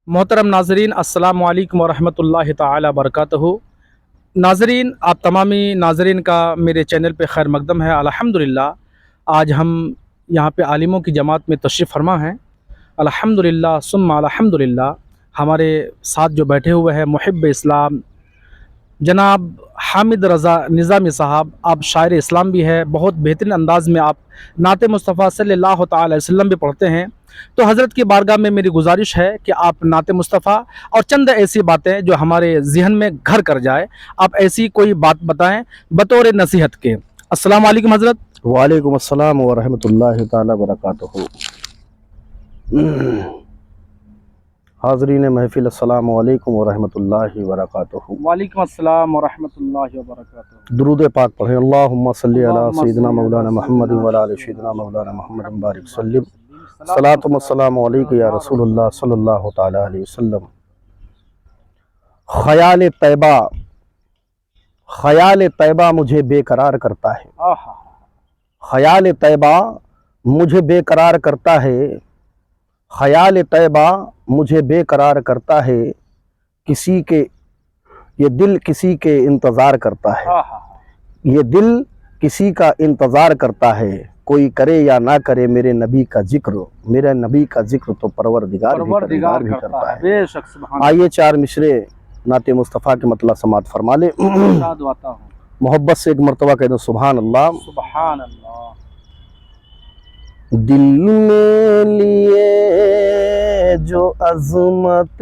मोहतरम नाजरीन अस्सलाम वालेकुम वरहमतुल्लाहि ताला बरकातहू। नाजरीन, आप तमामी नाजरीन का मेरे चैनल पे खैर मकदम है। अल्हम्दुलिल्लाह आज हम यहाँ पे आलिमों की जमात में तशरीफ़ फरमा हैं। अल्हम्दुलिल्लाह सुम्मा अल्हम्दुलिल्लाह। हमारे साथ जो बैठे हुए हैं मुहिब इस्लाम जनाब हामिद रज़ा निज़ामी साहब, आप शायर इस्लाम भी है। बहुत बेहतरीन अंदाज़ में आप नात मुस्तफ़ा सल्लल्लाहु ताला अलैहि वसल्लम भी पढ़ते हैं। तो हज़रत की बारगाह में मेरी गुजारिश है कि आप नात मुस्तफ़ा और चंद ऐसी बातें जो हमारे जहन में घर कर जाए, आप ऐसी कोई बात बताएं बतौर नसीहत के। अस्सलाम वालेकुम हज़रत। वालेकुम अस्सलाम व रहमतुल्लाहि ताला बरकातहू। हाज़रीन महफिल अस्सलाम वालेकुम व रहमतुल्लाहि व बरकातहू। वालेकुम अस्सलाम व रहमतुल्लाहि व बरकातहू। दुरूद पाक पढ़ें। अल्लाहुम्मा सल्ली अला सय्यिदिना मौलाना मुहम्मद व अला आलि सय्यिदिना मौलाना मुहम्मद बारिक सल्लिम। सलातु व सलाम अलैका या रसूलुल्लाह सल्लल्लाहु ताला अलैहि वसल्लम। ख़याल तैबा मुझे बेकरार करता है। ख़याल तैबा मुझे बेकरार करता है। ख़याल तैबा मुझे बेकरार करता है। किसी के ये दिल किसी के इंतज़ार करता है। ये दिल किसी का इंतज़ार करता है। कोई करे या ना करे मेरे नबी का जिक्र तो परवरदिगार भी करता है। बेशक सुभान आइए चार मिसरे नाते मुस्तफ़ा के मतलब समात फरमा ले। अल्लाह। मोहब्बत से एक मरतबा कह दो सुभान अल्लाह। सुभान अल्लाह। दिल में लिए जो अज़मत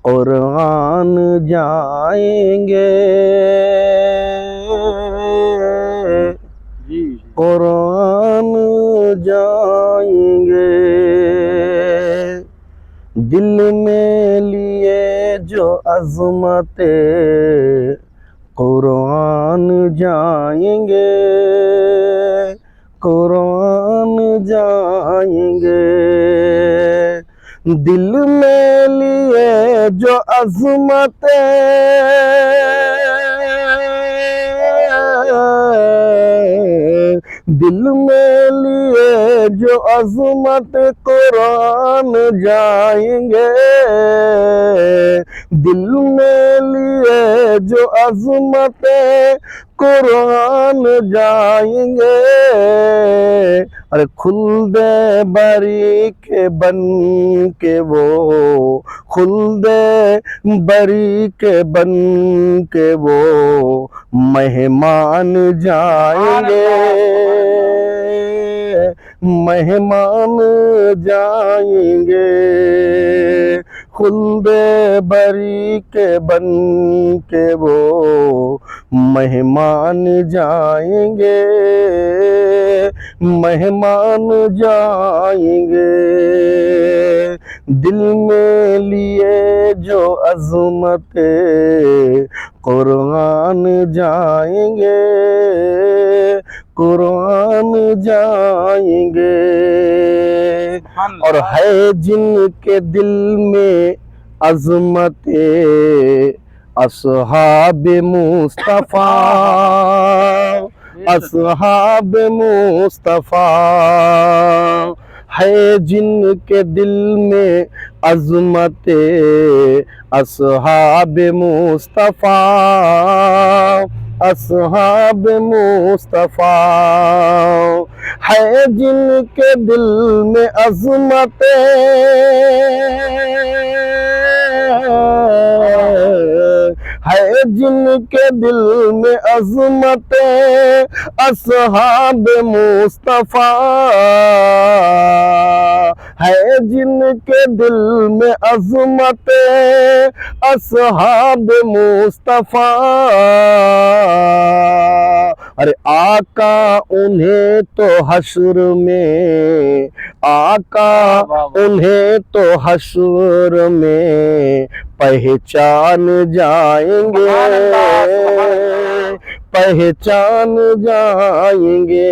कुरान जाएंगे, कुरान जाएंगे। दिल में लिए जो अज़मत कुरान जाएंगे, कुरान जाएंगे। दिल में लिए जो अज़मत दिल में लिए जो अज़मत कुरान जाएंगे। दिल में लिए जो अज़मत कुरान जाएंगे। अरे खुल्दे बरी के बन के वो, खुल्दे बरी के बन के वो मेहमान जाएंगे, मेहमान जाएंगे। खुल्दे बरी के बन के वो मेहमान जाएंगे, मेहमान जाएंगे। दिल में लिए जो अज़मत कुरान जाएंगे, कुरान जाएंगे। और है जिनके दिल में अज़मत अस्हाब मुस्तफ़ा, अस्हाब मुस्तफ़ा। है जिनके दिल में अज़मत अस्हाब मुस्तफ़ा, अस्हाब मुस्तफ़ा। है जिनके दिल में अज़मत है जिनके दिल में अज़मत अस्हाब मुस्तफ़ा। है जिनके दिल में अज़मत अस्हाब मुस्तफ़ा। अरे आका उन्हें तो हश्र में, आका उन्हें तो हश्र में पहचान जाएंगे, पहचान जाएंगे।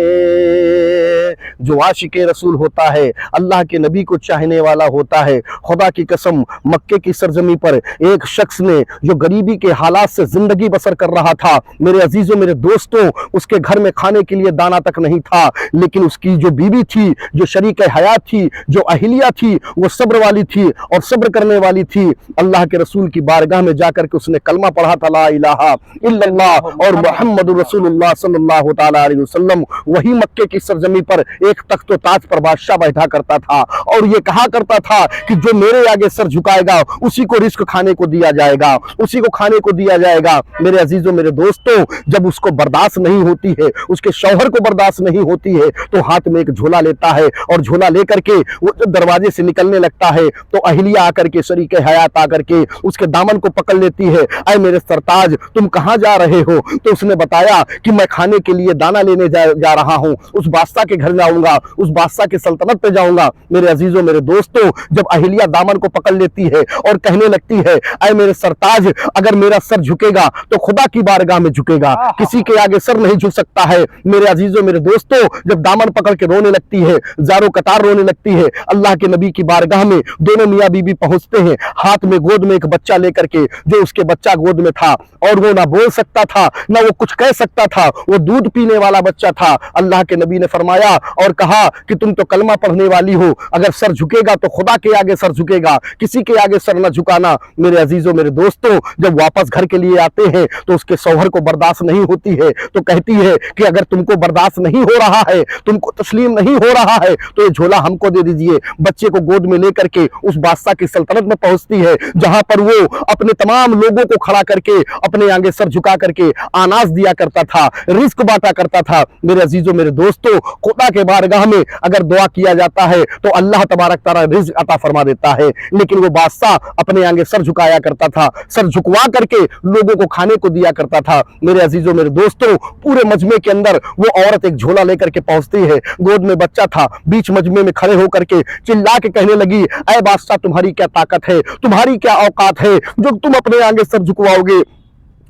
जो आशिक रसूल होता है, अल्लाह के नबी को चाहने वाला होता है, खुदा की कसम मक्के की सरजमी पर एक शख्स ने जो गरीबी के हालात से जिंदगी बसर कर रहा था, मेरे अजीजों मेरे दोस्तों, उसके घर में खाने के लिए दाना तक नहीं था, लेकिन उसकी जो बीवी थी, जो शरीक हयात थी, जो अहिलिया थी, वो सब्र वाली थी और सब्र करने वाली थी। अल्लाह के रसूल की बारगाह में जाकर के उसने कलमा पढ़ा था, ला इलाहा इल्लल्लाह और मुहम्मदुर रसूलुल्लाह सल्लल्लाहु तआला अलैहि वसल्लम। वही मक्के की सरजमी पर एक तख्त ताज पर बादशाह बैठा करता था और ये कहा करता था कि जो मेरे आगे सर झुकाएगा उसी को रिस्क खाने को दिया जाएगा, उसी को खाने को दिया जाएगा। मेरे अजीजों मेरे दोस्तों, जब उसको बर्दाश्त नहीं होती है, उसके शौहर को बर्दाश्त नहीं होती है, तो हाथ में एक झोला लेता है और झोला लेकर के वो जब दरवाजे से निकलने लगता है तो अहिलिया आकर के, शरीक हयात आकर के उसके दामन को पकड़ लेती है। ऐ मेरे सरताज, तुम कहां जा रहे हो? तो उसने बताया कि मैं खाने के लिए दाना लेने जा रहा हूं, उस बादशाह के घर जाऊंगा, उस बादशाह की सल्तनत पे जाऊंगा। मेरे अजीजों मेरे दोस्तों, जब अहिलिया दामन को पकड़ लेती है और कहने लगती है, ऐ मेरे सरताज, अगर मेरा सर झुकेगा तो खुदा की बारगाह में झुकेगा, किसी के आगे सर नहीं झुक सकता है। मेरे अजीजों मेरे दोस्तों, जब दामन पकड़ के रोने लगती है, जारो कतार रोने लगती है, अल्लाह के नबी की बारगाह में दोनों मियां बीबी पहुंचते हैं, हाथ में गोद में एक बच्चा लेकर के, जो उसके बच्चा गोद में था और वो ना बोल सकता था ना वो कुछ कह सकता था, वो दूध पीने वाला बच्चा था। अल्लाह के नबी ने फरमाया और कहा कि तुम तो कलमा पढ़ने वाली हो, अगर सर झुकेगा तो खुदा के आगे सर झुकेगा, किसी के आगे सर न झुकाना। मेरे अजीजों मेरे दोस्तों, जब वापस घर के लिए आते हैं तो उसके शौहर को बर्दाश्त नहीं होती है, तो कहती है कि अगर तुमको बर्दाश्त नहीं हो रहा है, तुमको तस्लीम नहीं हो रहा है, तो ये झोला हमको दे दीजिए। बच्चे को गोद में लेकर के उस बादशाह की सल्तनत में पहुंचती है, जहां पर वो अपने तमाम लोगों को खड़ा करके अपने आगे सर झुका करके अनाज दिया करता था, रिस्क बांटा करता था। मेरे अजीजों मेरे दोस्तों, खुदा के बारगाह में अगर दुआ किया जाता है तो अल्लाह तबारक तआला रिज्क अता फरमा देता है, लेकिन वो बादशाह अपने आगे सर झुकाया करता था, सर झुकवा करके लोगों को खाने को दिया करता था। मेरे अजीजों मेरे दोस्तों, पूरे मजमे के अंदर वो औरत एक झोला लेकर के पहुंचती है, गोद में बच्चा था, बीच मजमे में खड़े होकर के चिल्ला के कहने लगी, ऐ बादशाह, तुम्हारी क्या ताकत है, तुम्हारी क्या औकात है जो तुम अपने आगे सर झुकवाओगे?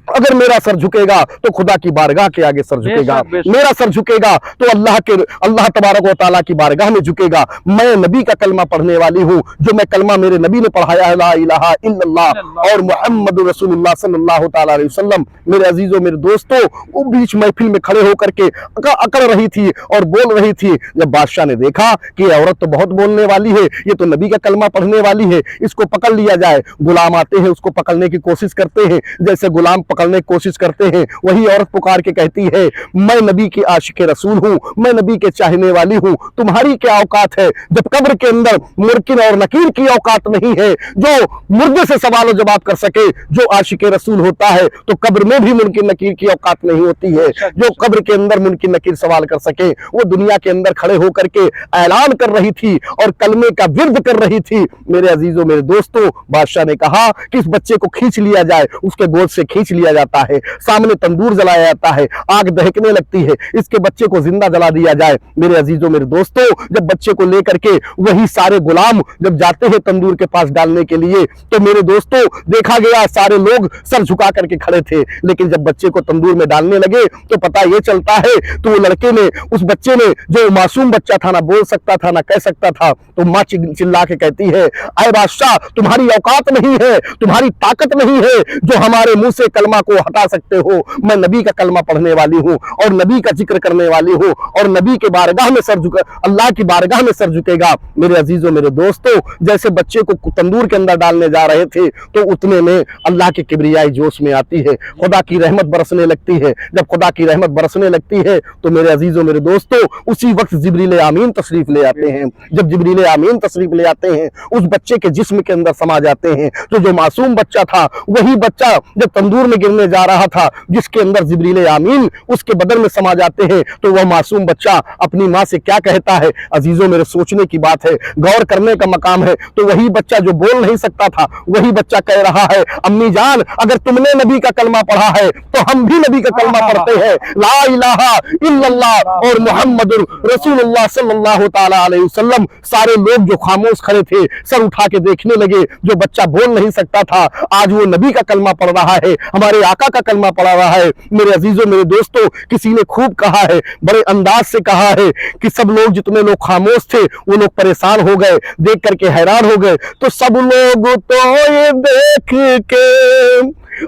अगर मेरा सर झुकेगा तो खुदा की बारगाह के आगे सर झुकेगा, मेरा सर झुकेगा तो अल्लाह तबारक व तआला की बारगाह में झुकेगा। मैं नबी का कलमा पढ़ने वाली हूँ, जो मैं कलमा मेरे नबी ने पढ़ाया है, ला इलाहा इल्लल्लाह और मुहम्मदुर रसूलुल्लाह सल्लल्लाहु तआला अलैहि वसल्लम। मेरे अजीजों मेरे दोस्तों, वो बीच महफिल में खड़े होकर के अकड़ रही थी और बोल रही थी। जब बादशाह ने देखा कि ये औरत तो बहुत बोलने वाली है, ये तो नबी का कलमा पढ़ने वाली है, इसको पकड़ लिया जाए। गुलाम आते हैं, उसको पकड़ने की कोशिश करते हैं, जैसे गुलाम पकड़ने की कोशिश करते हैं, वही औरत पुकार के कहती है, मैं नबी की आशिक रसूल हूँ, मैं नबी के चाहने वाली हूँ, तुम्हारी क्या औकात है? जब कब्र के अंदर मुनकिर और नकीर की औकात नहीं है जो मुर्दे से सवाल जवाब कर सके, जो आशिक रसूल होता है तो कब्र में भी मुनकिर नकीर की औकात नहीं होती है, जो कब्र के अंदर मुनकिर नकीर सवाल कर सके। वो दुनिया के अंदर खड़े होकर के ऐलान कर रही थी और कलमे का विर्द कर रही थी। मेरे अजीजों मेरे दोस्तों, बादशाह ने कहा कि इस बच्चे को खींच लिया जाए, उसके गोद से खींच लिया जाता है, सामने तंदूर जलाया जाता है, आग दहकने लगती है, इसके बच्चे को जिंदा जला दिया जाए। मेरे अजीजों मेरे दोस्तों, जब बच्चे को लेकर के वही सारे गुलाम जब जाते हैं तंदूर के पास डालने के लिए, तो मेरे दोस्तों देखा गया सारे लोग सर झुका करके खड़े थे, लेकिन जब बच्चे को तंदूर में डालने लगे तो पता ये चलता है तो वो लड़के ने, उस बच्चे ने, जो मासूम बच्चा था, ना बोल सकता था ना कह सकता था, तो माँ चिल्ला के कहती है, ऐ बादशाह, तुम्हारी औकात नहीं है, तुम्हारी ताकत नहीं है जो हमारे मुंह से कलमा को हटा सकते हो। मैं नबी का कलमा पढ़ने वाली हूँ और नबी का जिक्र करने वाली हूँ और नबी के बारगाह में सर झुका, अल्लाह की बारगाह में सर झुकेगा। मेरे अजीजों मेरे दोस्तों, जैसे बच्चे को तंदूर के अंदर डालने जा रहे थे तो उतने में अल्लाह की किबरियाई जोश में आती है, खुदा की रहमत बरसने लगती है। जब खुदा की रहमत बरसने लगती है तो मेरे अजीजों मेरे दोस्तों, उसी वक्त जिब्रील आमीन तशरीफ ले आते हैं। जब जिब्रील आमीन तशरीफ ले आते हैं, उस बच्चे के जिस्म के अंदर समा जाते हैं। जो मासूम बच्चा था, वही बच्चा जब तंदूर में गिरने जा रहा था, जिसके अंदर जिब्रील आमीन उसके बदन में समा जाते हैं, तो वह मासूम बच्चा अपनी माँ से क्या कहता है? अजीजों मेरे सोचने की बात है, गौर करने का मकाम है। तो वही बच्चा जो बोल नहीं सकता था, वही बच्चा कह रहा है, अम्मी जान, अगर तुमने नबी का कलमा पढ़ा है तो हम भी नबी का कलमा पढ़ते हैं, ला इलाहा इल्लल्लाह और मुहम्मदुर रसूलुल्लाह सल्लल्लाहु तआला अलैहि वसल्लम। सारे लोग जो खामोश खड़े थे सर उठा के देखने लगे, जो बच्चा बोल नहीं सकता था आज वो नबी का कलमा पढ़ रहा है। हमारे हमारे आका का कलमा पढ़ा रहा है। मेरे अजीजों, मेरे दोस्तों, किसी ने खूब कहा है, बड़े अंदाज से कहा है कि सब लोग, जितने लोग खामोश थे वो लोग परेशान हो गए, देख करके हैरान हो गए। तो सब लोग तो ये देख के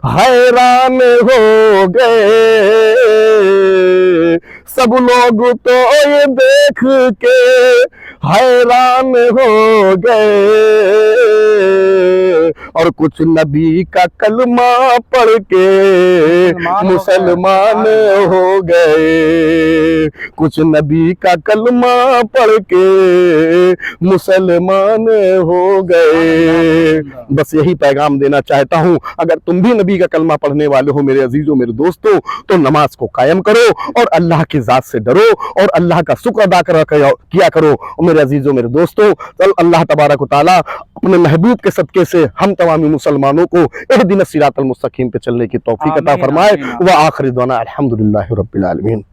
हैरान हो गए, सब लोग तो ये देख के हैरान हो गए, और कुछ नबी का कलमा पढ़ के मुसलमान हो गए, कुछ नबी का कलमा पढ़ के मुसलमान हो गए। बस यही पैगाम देना चाहता हूँ। अगर तुम भी नबी का कलमा पढ़ने वाले हो मेरे अजीजों, मेरे दोस्तों, तो नमाज को कायम करो और अल्लाह की ज़ात से डरो और अल्लाह का शुक्र अदा किया करो। मेरे अजीजों, मेरे दोस्तों, अल्लाह तबारक व तआला अपने महबूब के सदके से हम तमामी मुसलमानों को इहदिना सिरातल मुस्तकीम पे चलने की तौफीक अता फरमाए। व आखिर दुआ अल्हम्दुलिल्लाहि रब्बिल आलमीन।